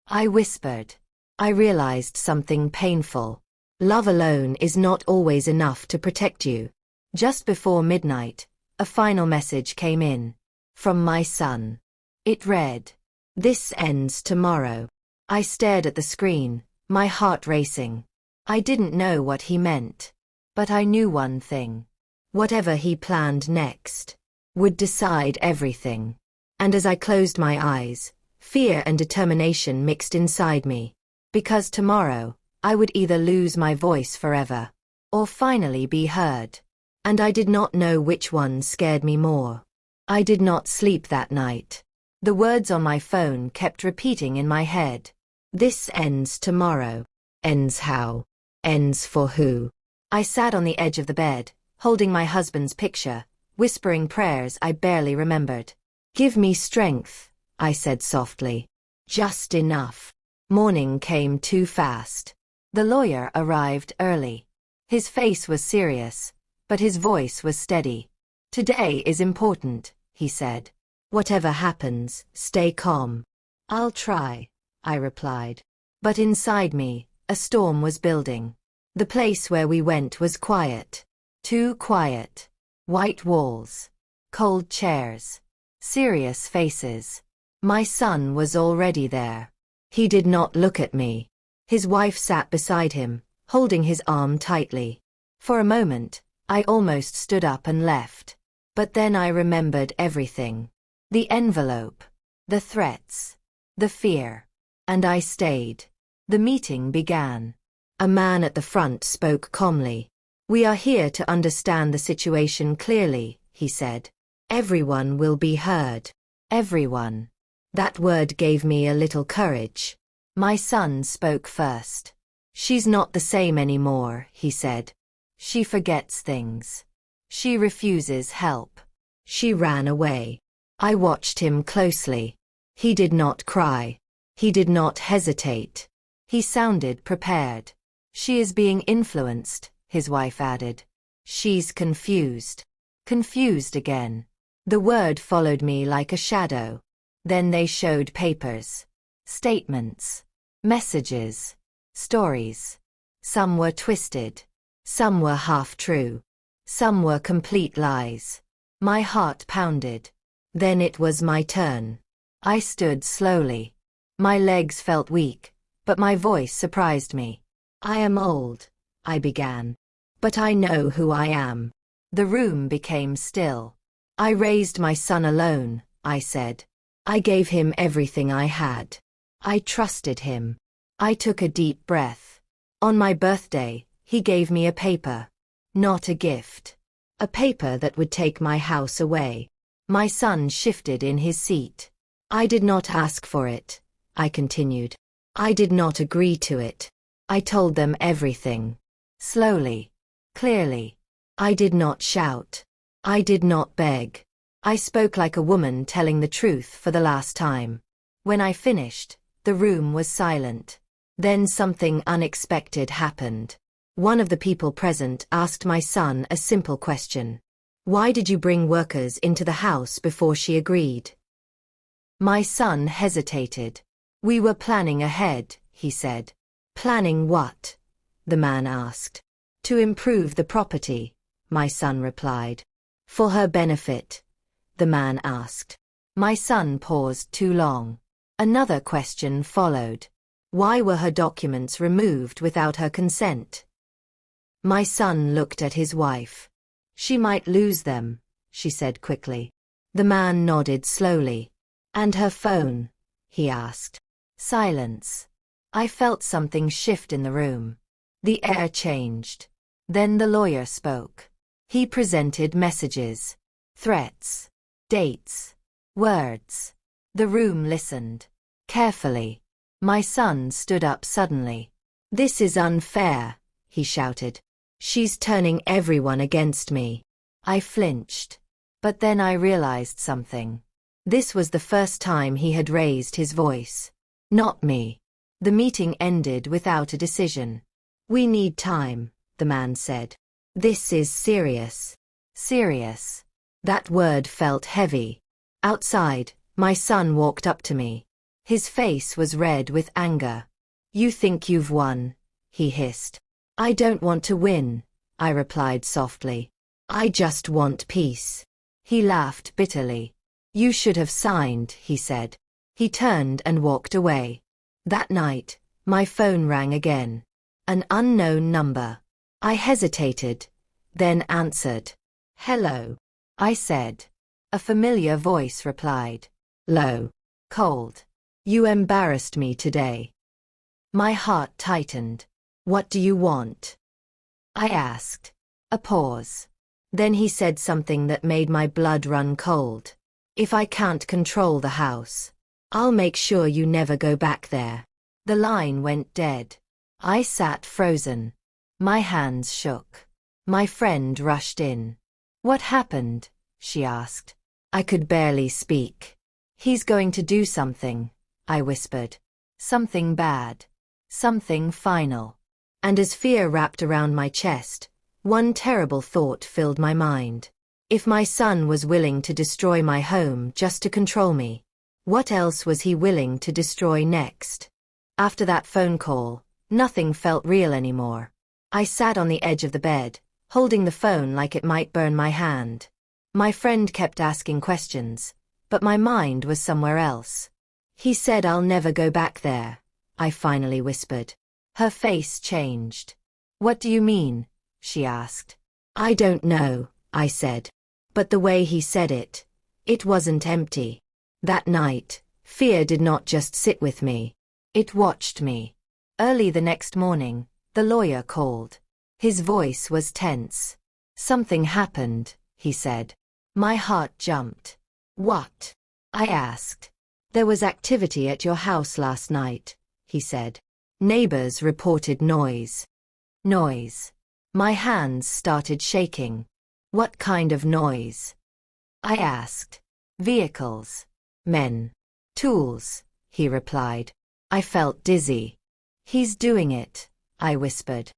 I whispered. I realized something painful. Love alone is not always enough to protect you. Just before midnight, a final message came in. From my son. It read, "This ends tomorrow." I stared at the screen, my heart racing. I didn't know what he meant. But I knew one thing. Whatever he planned next would decide everything. And as I closed my eyes, fear and determination mixed inside me. Because tomorrow, I would either lose my voice forever, or finally be heard. And I did not know which one scared me more. I did not sleep that night. The words on my phone kept repeating in my head. This ends tomorrow. Ends how? Ends for who? I sat on the edge of the bed, holding my husband's picture, whispering prayers I barely remembered. Give me strength, I said softly. Just enough. Morning came too fast. The lawyer arrived early. His face was serious, but his voice was steady. Today is important, he said. Whatever happens, stay calm. I'll try, I replied. But inside me, a storm was building. The place where we went was quiet. Too quiet. White walls. Cold chairs. Serious faces. My son was already there. He did not look at me. His wife sat beside him, holding his arm tightly. For a moment, I almost stood up and left. But then I remembered everything. The envelope. The threats. The fear. And I stayed. The meeting began. A man at the front spoke calmly. We are here to understand the situation clearly, he said. Everyone will be heard. Everyone. That word gave me a little courage. My son spoke first. She's not the same anymore, he said. She forgets things. She refuses help. She ran away. I watched him closely. He did not cry. He did not hesitate. He sounded prepared. She is being influenced, his wife added. She's confused. Confused again. The word followed me like a shadow. Then they showed papers. Statements. Messages. Stories. Some were twisted. Some were half true. Some were complete lies. My heart pounded. Then it was my turn. I stood slowly. My legs felt weak, but my voice surprised me. I am old, I began. But I know who I am. The room became still. I raised my son alone, I said. I gave him everything I had. I trusted him. I took a deep breath. On my birthday, he gave me a paper. Not a gift. A paper that would take my house away. My son shifted in his seat. I did not ask for it, I continued. I did not agree to it. I told them everything. Slowly. Clearly. I did not shout. I did not beg. I spoke like a woman telling the truth for the last time. When I finished, the room was silent. Then something unexpected happened. One of the people present asked my son a simple question. Why did you bring workers into the house before she agreed? My son hesitated. We were planning ahead, he said. Planning what? The man asked. To improve the property, my son replied. For her benefit? The man asked. My son paused too long. Another question followed. Why were her documents removed without her consent? My son looked at his wife. She might lose them, she said quickly. The man nodded slowly. And her phone? He asked. Silence. I felt something shift in the room. The air changed. Then the lawyer spoke. He presented messages, threats, dates, words. The room listened. Carefully. My son stood up suddenly. This is unfair, he shouted. She's turning everyone against me. I flinched. But then I realized something. This was the first time he had raised his voice. Not me. The meeting ended without a decision. We need time, the man said. This is serious. Serious. That word felt heavy. Outside, my son walked up to me. His face was red with anger. You think you've won, he hissed. I don't want to win, I replied softly. I just want peace. He laughed bitterly. You should have signed, he said. He turned and walked away. That night, my phone rang again. An unknown number. I hesitated, then answered. Hello, I said. A familiar voice replied. Low. Cold. You embarrassed me today. My heart tightened. What do you want? I asked. A pause. Then he said something that made my blood run cold. If I can't control the house, I'll make sure you never go back there. The line went dead. I sat frozen. My hands shook. My friend rushed in. What happened? She asked. I could barely speak. He's going to do something, I whispered. Something bad. Something final. And as fear wrapped around my chest, one terrible thought filled my mind. If my son was willing to destroy my home just to control me, what else was he willing to destroy next? After that phone call, nothing felt real anymore. I sat on the edge of the bed, holding the phone like it might burn my hand. My friend kept asking questions, but my mind was somewhere else. He said I'll never go back there, I finally whispered. Her face changed. What do you mean? She asked. I don't know, I said. But the way he said it, it wasn't empty. That night, fear did not just sit with me. It watched me. Early the next morning, the lawyer called. His voice was tense. Something happened, he said. My heart jumped. What? I asked. There was activity at your house last night, he said. Neighbors reported noise. Noise. My hands started shaking. What kind of noise? I asked. Vehicles. Men. Tools, he replied. I felt dizzy. He's doing it, I whispered.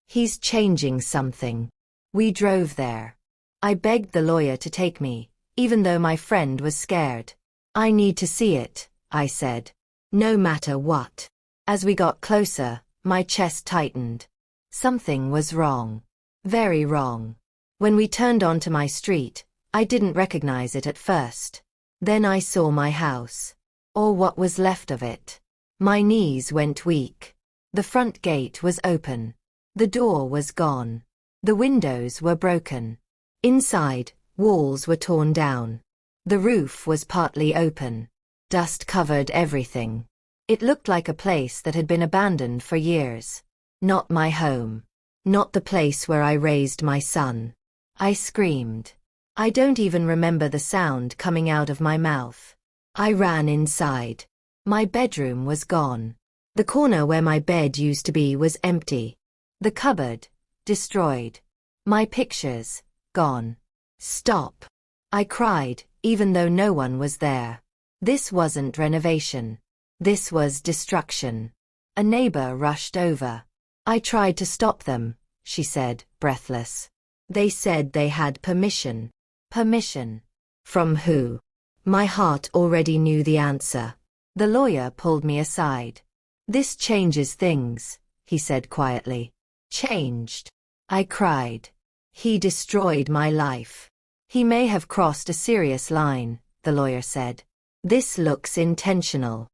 He's changing something. We drove there. I begged the lawyer to take me, even though my friend was scared. I need to see it, I said. No matter what. As we got closer, my chest tightened. Something was wrong. Very wrong. When we turned onto my street, I didn't recognize it at first. Then I saw my house. Or what was left of it. My knees went weak. The front gate was open. The door was gone. The windows were broken. Inside, walls were torn down. The roof was partly open. Dust covered everything. It looked like a place that had been abandoned for years. Not my home. Not the place where I raised my son. I screamed. I don't even remember the sound coming out of my mouth. I ran inside. My bedroom was gone. The corner where my bed used to be was empty. The cupboard, destroyed. My pictures, gone. Stop. I cried, even though no one was there. This wasn't renovation. This was destruction. A neighbor rushed over. I tried to stop them, she said, breathless. They said they had permission. Permission. From who? My heart already knew the answer. The lawyer pulled me aside. This changes things, he said quietly. Changed. I cried. He destroyed my life. He may have crossed a serious line, the lawyer said. This looks intentional.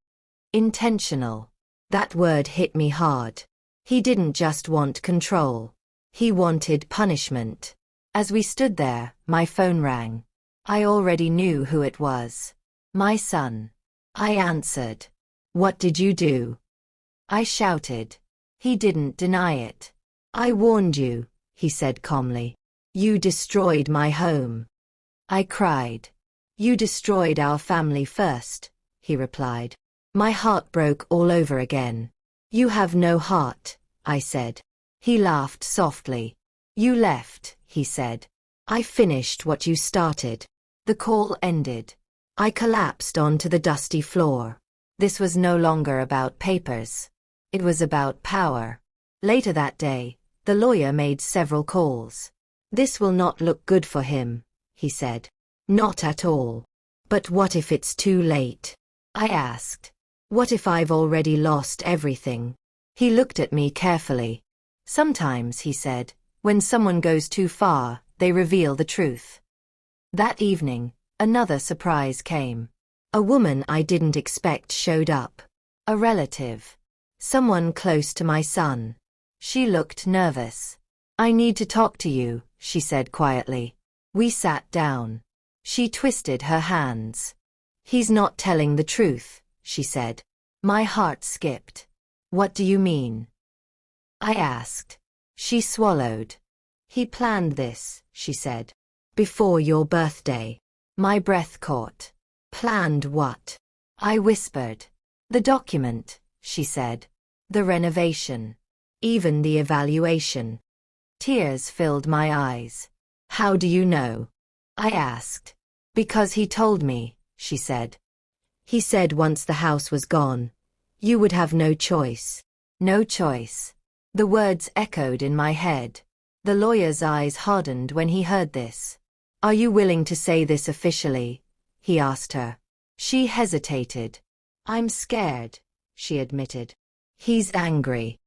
Intentional. That word hit me hard. He didn't just want control. He wanted punishment. As we stood there, my phone rang. I already knew who it was. My son. I answered. What did you do? I shouted. He didn't deny it. I warned you, he said calmly. You destroyed my home. I cried. You destroyed our family first, he replied. My heart broke all over again. You have no heart, I said. He laughed softly. You left, he said. I finished what you started. The call ended. I collapsed onto the dusty floor. This was no longer about papers. It was about power. Later that day, the lawyer made several calls. This will not look good for him, he said. Not at all. But what if it's too late? I asked. What if I've already lost everything? He looked at me carefully. Sometimes, he said, when someone goes too far, they reveal the truth. That evening, another surprise came. A woman I didn't expect showed up. A relative. Someone close to my son. She looked nervous. "I need to talk to you," she said quietly. We sat down. She twisted her hands. "He's not telling the truth," she said. My heart skipped. "What do you mean?" I asked. She swallowed. "He planned this," she said. "Before your birthday." My breath caught. "Planned what?" I whispered. "The document," she said. "The renovation. Even the evaluation." Tears filled my eyes. "How do you know?" I asked. "Because he told me," she said. "He said once the house was gone, you would have no choice." No choice. The words echoed in my head. The lawyer's eyes hardened when he heard this. "Are you willing to say this officially?" he asked her. She hesitated. "I'm scared," she admitted. "He's angry.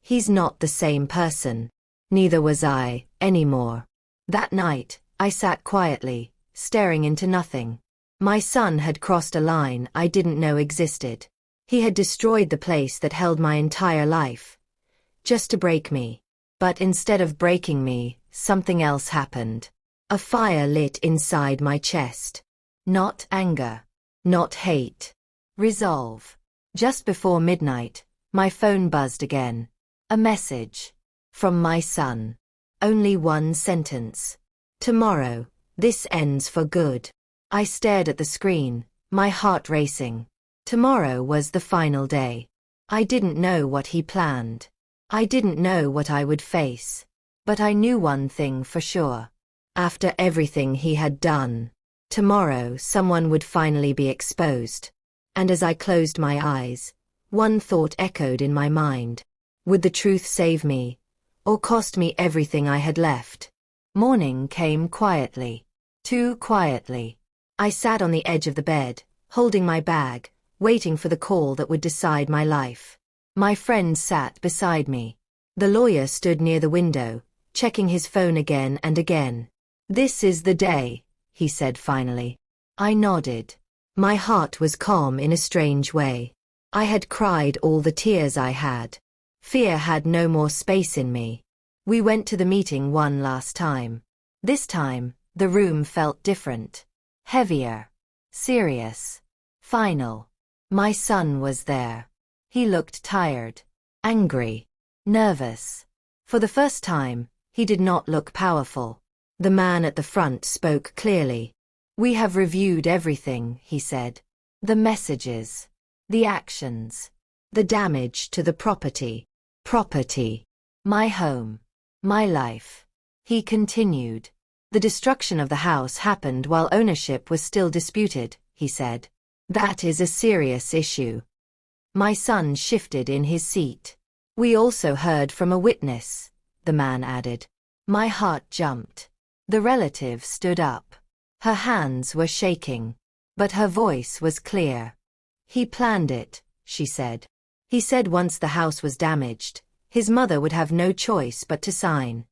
He's not the same person." Neither was I, anymore. That night, I sat quietly, staring into nothing. My son had crossed a line I didn't know existed. He had destroyed the place that held my entire life, just to break me. But instead of breaking me, something else happened. A fire lit inside my chest. Not anger. Not hate. Resolve. Just before midnight, my phone buzzed again. A message. From my son. Only one sentence. "Tomorrow, this ends for good." I stared at the screen, my heart racing. Tomorrow was the final day. I didn't know what he planned. I didn't know what I would face. But I knew one thing for sure. After everything he had done, tomorrow someone would finally be exposed. And as I closed my eyes, one thought echoed in my mind. Would the truth save me, or cost me everything I had left? Morning came quietly. Too quietly. I sat on the edge of the bed, holding my bag, waiting for the call that would decide my life. My friend sat beside me. The lawyer stood near the window, checking his phone again and again. "This is the day," he said finally. I nodded. My heart was calm in a strange way. I had cried all the tears I had. Fear had no more space in me. We went to the meeting one last time. This time, the room felt different. Heavier. Serious. Final. My son was there. He looked tired. Angry. Nervous. For the first time, he did not look powerful. The man at the front spoke clearly. "We have reviewed everything," he said. "The messages. The actions. The damage to the property. Property. My home. My life." He continued. "The destruction of the house happened while ownership was still disputed," he said. "That is a serious issue." My son shifted in his seat. "We also heard from a witness," the man added. My heart jumped. The relative stood up. Her hands were shaking, but her voice was clear. "He planned it," she said. "He said once the house was damaged, his mother would have no choice but to sign."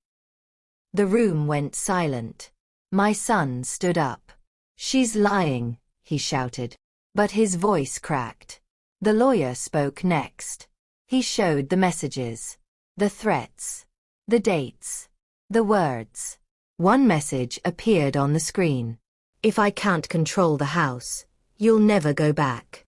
The room went silent. My son stood up. "She's lying," he shouted. But his voice cracked. The lawyer spoke next. He showed the messages. The threats. The dates. The words. One message appeared on the screen. "If I can't control the house, you'll never go back."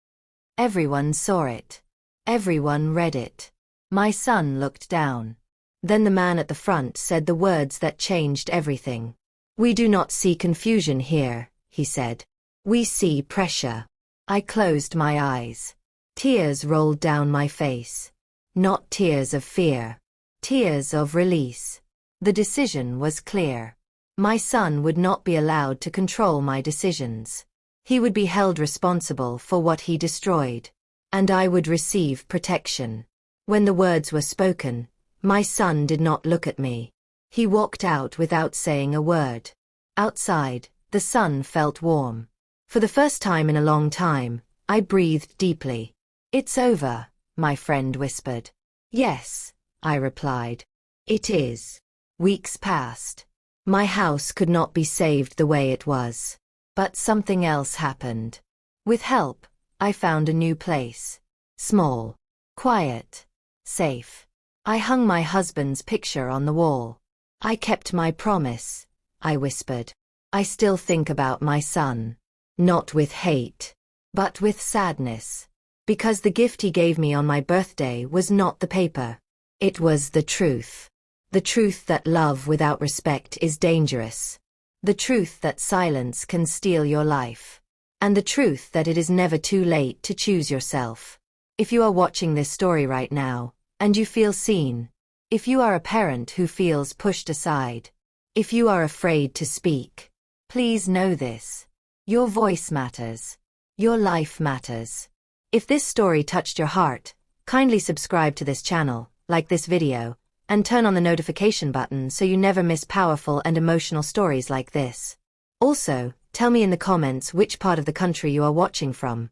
Everyone saw it. Everyone read it. My son looked down. Then the man at the front said the words that changed everything. "We do not see confusion here," he said. "We see pressure." I closed my eyes. Tears rolled down my face. Not tears of fear. Tears of release. The decision was clear. My son would not be allowed to control my decisions. He would be held responsible for what he destroyed. And I would receive protection. When the words were spoken, my son did not look at me. He walked out without saying a word. Outside, the sun felt warm. For the first time in a long time, I breathed deeply. "It's over," my friend whispered. "Yes," I replied. "It is." Weeks passed. My house could not be saved the way it was. But something else happened. With help, I found a new place. Small. Quiet. Safe. I hung my husband's picture on the wall. I kept my promise, I whispered. I still think about my son. Not with hate, but with sadness. Because the gift he gave me on my birthday was not the paper. It was the truth. The truth that love without respect is dangerous. The truth that silence can steal your life. And the truth that it is never too late to choose yourself. If you are watching this story right now, and you feel seen, if you are a parent who feels pushed aside, if you are afraid to speak, please know this. Your voice matters. Your life matters. If this story touched your heart, kindly subscribe to this channel, like this video, and turn on the notification button so you never miss powerful and emotional stories like this. Also, tell me in the comments which part of the country you are watching from.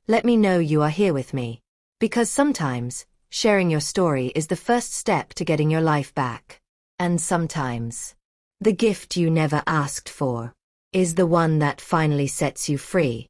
Let me know you are here with me. Because sometimes, sharing your story is the first step to getting your life back. And sometimes, the gift you never asked for is the one that finally sets you free.